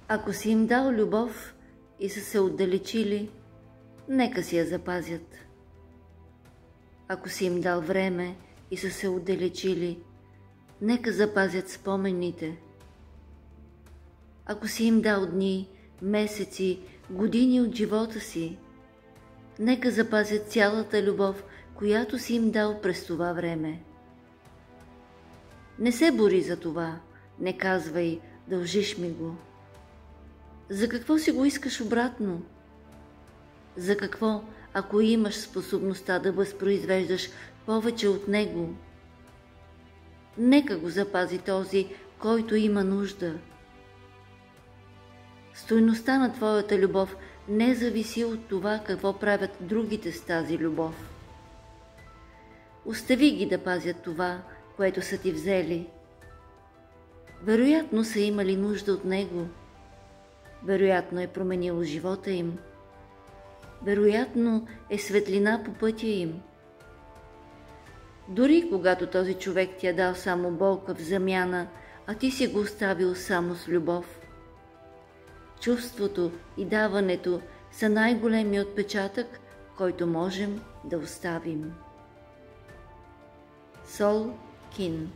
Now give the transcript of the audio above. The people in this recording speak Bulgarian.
Ако си им дал любов и са се отдалечили, нека си я запазят. Ако си им дал време и са се отдалечили, нека запазят спомените. Ако си им дал дни, месеци, години от живота си, нека запазят цялата любов, която си им дал през това време. Не се бори за това, не казвай, дължиш ми го. За какво си го искаш обратно? За какво, ако имаш способността да възпроизвеждаш повече от него? Нека го запази този, който има нужда. Стойността на твоята любов не зависи от това какво правят другите с тази любов. Остави ги да пазят това, което са ти взели. Вероятно са имали нужда от него. Вероятно е променило живота им. Вероятно е светлина по пътя им. Дори когато този човек ти е дал само болка в замяна, а ти си го оставил само с любов. Чувството и даването са най-големият отпечатък, който можем да оставим. Сол Кин.